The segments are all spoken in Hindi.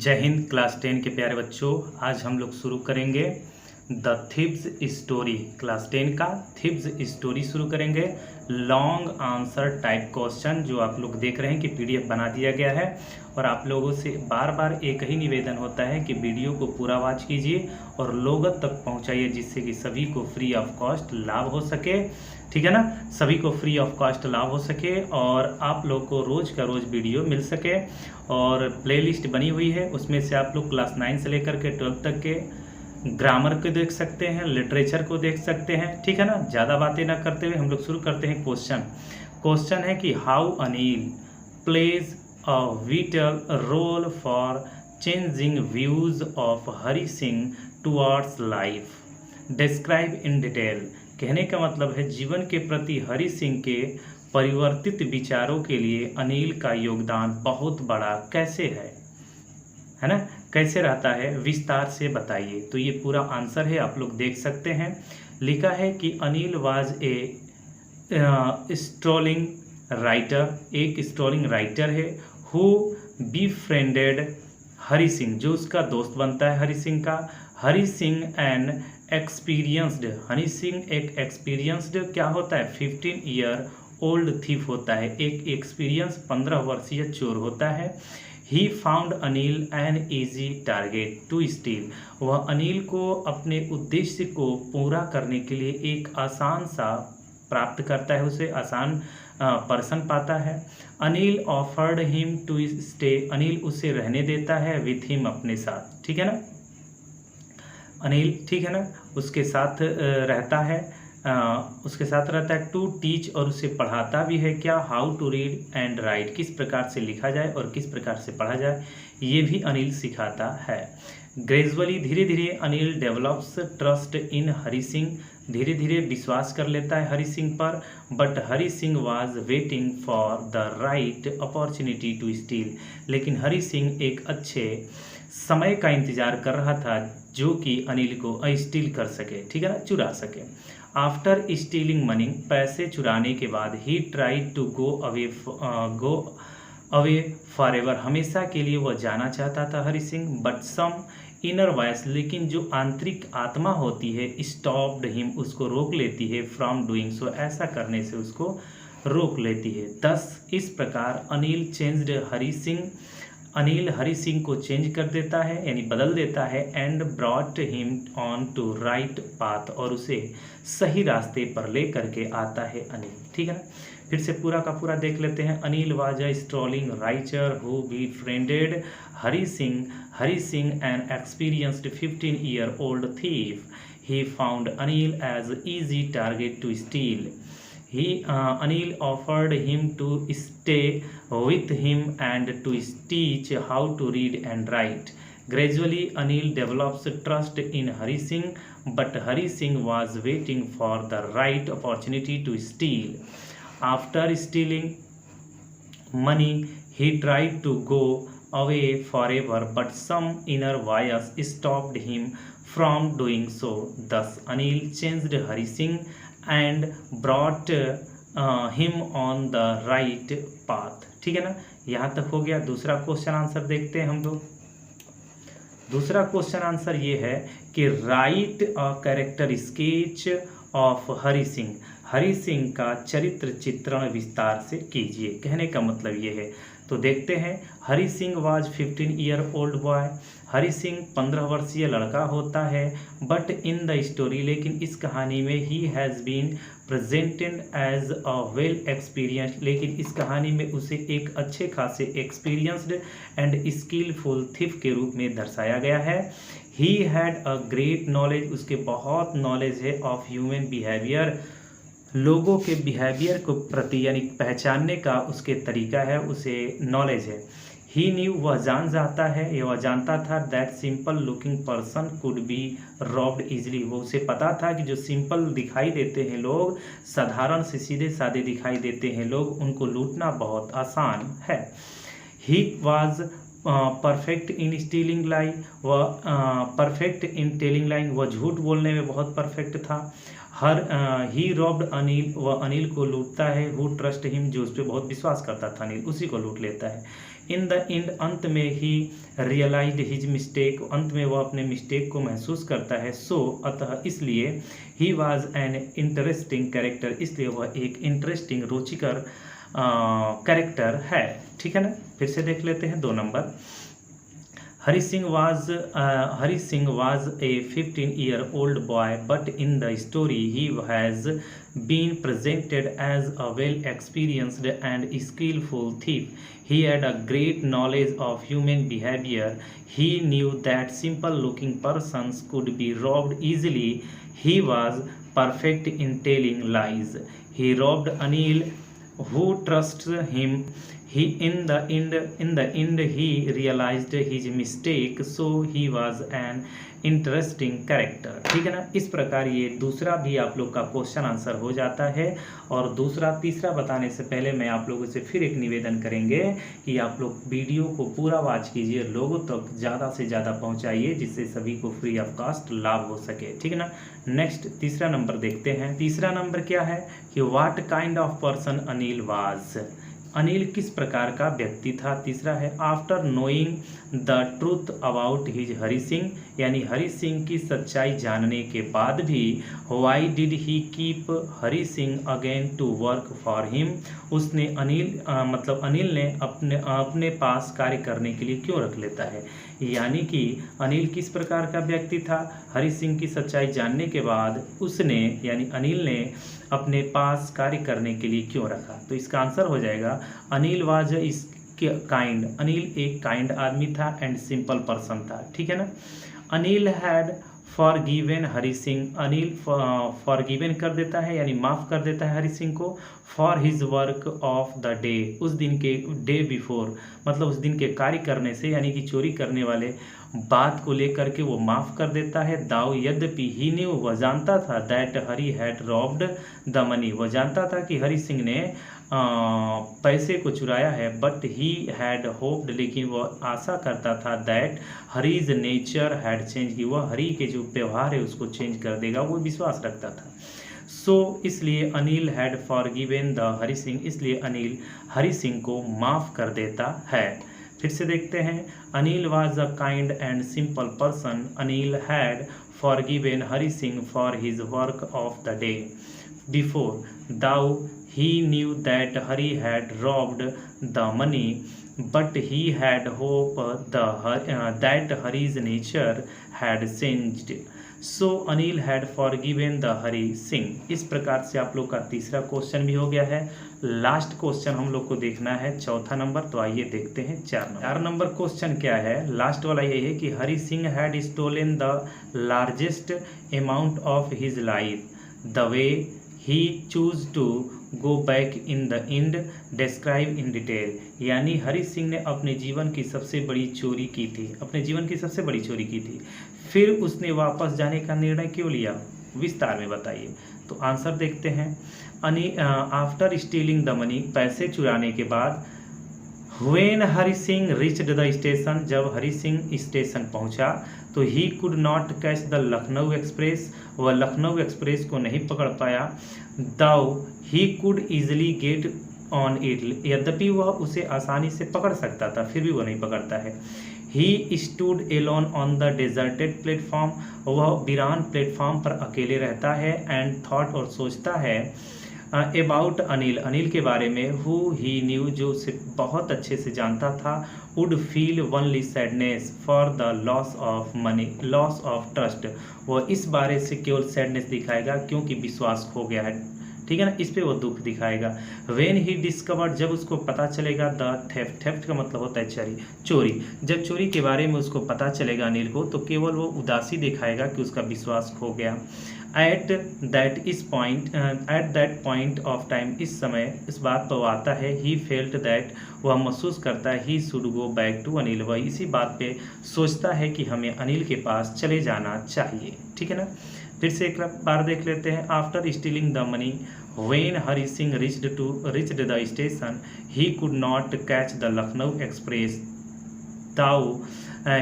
जय हिंद। क्लास 10 के प्यारे बच्चों, आज हम लोग शुरू करेंगे द थिब्स स्टोरी। क्लास 10 का थिब्स स्टोरी शुरू करेंगे। लॉन्ग आंसर टाइप क्वेश्चन जो आप लोग देख रहे हैं कि पीडीएफ बना दिया गया है। और आप लोगों से बार बार एक ही निवेदन होता है कि वीडियो को पूरा वॉच कीजिए और लोगों तक पहुंचाइए, जिससे कि सभी को फ्री ऑफ कॉस्ट लाभ हो सके। ठीक है ना, सभी को फ्री ऑफ कॉस्ट लाभ हो सके और आप लोग को रोज़ का रोज़ वीडियो मिल सके। और प्लेलिस्ट बनी हुई है, उसमें से आप लोग क्लास 9 से लेकर के 12 तक के ग्रामर को देख सकते हैं, लिटरेचर को देख सकते हैं। ठीक है ना, ज़्यादा बातें ना करते हुए हम लोग शुरू करते हैं। क्वेश्चन है कि how Anil plays a vital role for changing views of Hari Singh towards life, describe in detail. कहने का मतलब है जीवन के प्रति हरि सिंह के परिवर्तित विचारों के लिए अनिल का योगदान बहुत बड़ा कैसे है ना, कैसे रहता है, विस्तार से बताइए। तो ये पूरा आंसर है, आप लोग देख सकते हैं। लिखा है कि Anil was a strolling writer, एक स्ट्रोलिंग राइटर है हु बीफ्रेंडेड हरि सिंह, जो उसका दोस्त बनता है हरि सिंह का। हरि सिंह एन एक्सपीरियंस्ड, हरि सिंह एक एक्सपीरियंस्ड क्या होता है, 15 ईयर ओल्ड थीफ होता है, एक एक्सपीरियंस 15 वर्षीय चोर होता है। He found Anil an easy target to steal, वह अनिल को अपने उद्देश्य को पूरा करने के लिए एक आसान सा प्राप्त करता है, उसे आसान पर्सन पाता है। Anil offered him to stay, Anil उसे रहने देता है विथ हिम, अपने साथ। ठीक है ना, अनिल ठीक है ना, उसके साथ रहता है, उसके साथ रहता है। टू टीच, और उसे पढ़ाता भी है क्या, how to read and write, किस प्रकार से लिखा जाए और किस प्रकार से पढ़ा जाए, ये भी अनिल सिखाता है। ग्रेजुअली, धीरे धीरे Anil develops trust in Hari Singh, धीरे धीरे विश्वास कर लेता है हरि सिंह पर। But Hari Singh was waiting for the right opportunity to steal, लेकिन हरि सिंह एक अच्छे समय का इंतजार कर रहा था जो कि अनिल को स्टील कर सके, ठीक है ना, चुरा सके। आफ्टर स्टीलिंग मनी, पैसे चुराने के बाद, he tried to go away for ever, हमेशा के लिए वह जाना चाहता था Hari Singh. But some inner voice, लेकिन जो आंतरिक आत्मा होती है, स्टॉप्ड हिम, उसको रोक लेती है, फ्रॉम डूइंग सो, ऐसा करने से उसको रोक लेती है। दस, इस प्रकार अनिल चेंज्ड हरि सिंह, अनिल हरि सिंह को चेंज कर देता है, यानी बदल देता है। And brought him on to right path, और उसे सही रास्ते पर ले करके आता है अनिल। ठीक है ना, फिर से पूरा का पूरा देख लेते हैं। Anil was a strolling writer who befriended Hari Singh an experienced 15 year old thief. He found Anil as easy target to steal. Anil offered him to stay with him and to teach how to read and write. Gradually, Anil develops trust in Hari Singh, but Hari Singh was waiting for the right opportunity to steal. After stealing money, he tried to go away forever, but some inner voice stopped him from doing so. Thus, Anil changed Hari Singh and brought him on the right path. ठीक है ना, यहाँ तक हो गया। दूसरा क्वेश्चन आंसर देखते हैं हम लोग। दूसरा क्वेश्चन आंसर ये है कि right a character sketch of Hari Singh, Hari Singh का चरित्र चित्रण विस्तार से कीजिए। कहने का मतलब ये है, तो देखते हैं। Hari Singh was 15 year old boy, Hari Singh 15 वर्षीय लड़का होता है। बट इन द स्टोरी, लेकिन इस कहानी में, he has been presented as a well experienced, लेकिन इस कहानी में उसे एक अच्छे खासे एक्सपीरियंस्ड एंड स्किलफुल थिफ के रूप में दर्शाया गया है। He had a great knowledge, उसके बहुत नॉलेज है, ऑफ ह्यूमन बिहेवियर, लोगों के बिहेवियर को प्रति यानी पहचानने का उसके तरीका है, उसे नॉलेज है। ही न्यू, वह जान जाता है, वह जानता था, that simple looking person could be robbed easily, वो उसे पता था कि जो सिंपल दिखाई देते हैं लोग, साधारण से सीधे साधे दिखाई देते हैं लोग, उनको लूटना बहुत आसान है। He was perfect in stealing लाई, वह परफेक्ट इन टेलिंग लाइन, वह झूठ बोलने में बहुत परफेक्ट था। ही रॉब्ड अनिल, वह अनिल को लूटता है। हु ट्रस्ट हिम, जो उस पर बहुत विश्वास करता था अनिल, उसी को लूट लेता है। इन द एंड अंत में ही रियलाइज्ड हिज मिस्टेक, अंत में वह अपने मिस्टेक को महसूस करता है। सो अतः इसलिए he was an interesting character, इसलिए वह एक इंटरेस्टिंग रुचिकर कैरेक्टर है। ठीक है ना, फिर से देख लेते हैं 2 number. Hari Singh was a 15-year-old boy, but in the story he has been presented as a well-experienced and skillful thief. He had a great knowledge of human behavior. He knew that simple-looking persons could be robbed easily. He was perfect in telling lies. He robbed Anil, who trusts him. In the end he realized his mistake, so he was an interesting character. ठीक है ना, इस प्रकार ये दूसरा भी आप लोग का क्वेश्चन आंसर हो जाता है। और दूसरा तीसरा बताने से पहले मैं आप लोगों से फिर एक निवेदन करेंगे कि आप लोग वीडियो को पूरा वॉच कीजिए, लोगों तक ज़्यादा से ज़्यादा पहुंचाइए, जिससे सभी को फ्री ऑफ कास्ट लाभ हो सके। ठीक है ना, नेक्स्ट तीसरा नंबर देखते हैं। तीसरा नंबर क्या है कि what kind of person Anil was, Anil किस प्रकार का व्यक्ति था। तीसरा है after knowing the truth about his Hari Singh, यानी हरि सिंह की सच्चाई जानने के बाद भी why did he keep Hari Singh again to work for him, उसने अनिल ने अपने पास कार्य करने के लिए क्यों रख लेता है। यानी कि अनिल किस प्रकार का व्यक्ति था, हरि सिंह की सच्चाई जानने के बाद उसने यानी अनिल ने अपने पास कार्य करने के लिए क्यों रखा। तो इसका आंसर हो जाएगा अनिल वाज इस काइंड, अनिल एक काइंड आदमी था एंड सिंपल पर्सन था। ठीक है ना, Anil had forgiven Hari Singh, Anil forgiven कर देता है यानी माफ़ कर देता है हरि सिंह को for his work of the day, उस दिन के डे बिफोर, मतलब उस दिन के कार्य करने से यानी कि चोरी करने वाले बात को लेकर के वो माफ़ कर देता है। दाऊ यद्यपि ही न्यू, वह जानता था that Hari had robbed the money, वह जानता था कि हरि सिंह ने पैसे को चुराया है। बट ही हैड होप्ड, लेकिन वह आशा करता था that Hari's nature had change, की वह हरि के जो व्यवहार है उसको चेंज कर देगा, वो विश्वास रखता था। सो इसलिए Anil had forgiven the Hari Singh, इसलिए अनिल हरि सिंह को माफ़ कर देता है। फिर से देखते हैं, Anil was a kind and simple person, Anil had forgiven Hari Singh for his work of the day before, though he knew that Hari had robbed the money, but he had hope that Hari's nature had changed. So Anil had forgiven the Hari Singh। इस प्रकार से आप लोग का तीसरा क्वेश्चन भी हो गया है। लास्ट क्वेश्चन हम लोग को देखना है चौथा नंबर, तो आइए देखते हैं 4 नंबर क्वेश्चन क्या है। लास्ट वाला यही है कि Hari Singh had stolen the largest amount of his life, the way he choose to go back in the end describe in detail, यानी हरि सिंह ने अपने जीवन की सबसे बड़ी चोरी की थी, अपने जीवन की सबसे बड़ी चोरी की थी, फिर उसने वापस जाने का निर्णय क्यों लिया, विस्तार में बताइए। तो आंसर देखते हैं, आफ्टर स्टीलिंग द मनी, पैसे चुराने के बाद, when Hari Singh reached the station, जब हरि सिंह स्टेशन पहुंचा, तो he could not catch the Lucknow express, वह लखनऊ एक्सप्रेस को नहीं पकड़ पाया। Though he could easily get on it, यद्यपि वह उसे आसानी से पकड़ सकता था फिर भी वह नहीं पकड़ता है। He stood alone on the deserted platform, वह वीरान प्लेटफॉर्म पर अकेले रहता है। एंड थॉट, और सोचता है, अबाउट अनिल, अनिल के बारे में, हु ही न्यू, जो उसे बहुत अच्छे से जानता था, would feel only sadness for the loss of money, loss of trust, वह इस बारे से केवल सैडनेस दिखाएगा क्योंकि विश्वास खो गया है। ठीक है ना, इस पे वो दुख दिखाएगा। व्हेन ही डिस्कवर्ड, जब उसको पता चलेगा, द थेफ्ट, थेफ्ट का मतलब होता है चोरी, जब चोरी के बारे में उसको पता चलेगा अनिल को, तो केवल वो उदासी दिखाएगा कि उसका विश्वास खो गया। At that point of time, इस समय इस बात पर आता है, ही फेल्ट दैट, वह महसूस करता है, he should go back to Anil, वह इसी बात पे सोचता है कि हमें अनिल के पास चले जाना चाहिए। ठीक है ना, फिर से एक बार देख लेते हैं। After stealing the money, when Hari Singh reached the station, he could not catch the Lucknow express, though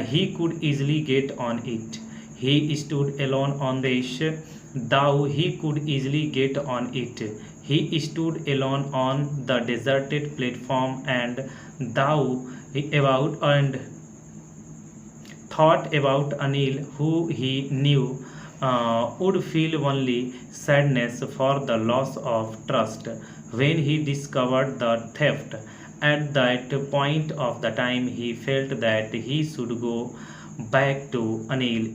he could easily get on it, he stood alone on the though he could easily get on it, he stood alone on the deserted platform, and thou about and thought about Anil, who he knew would feel only sadness for the loss of trust when he discovered the theft. At that point of the time, he felt that he should go back to Anil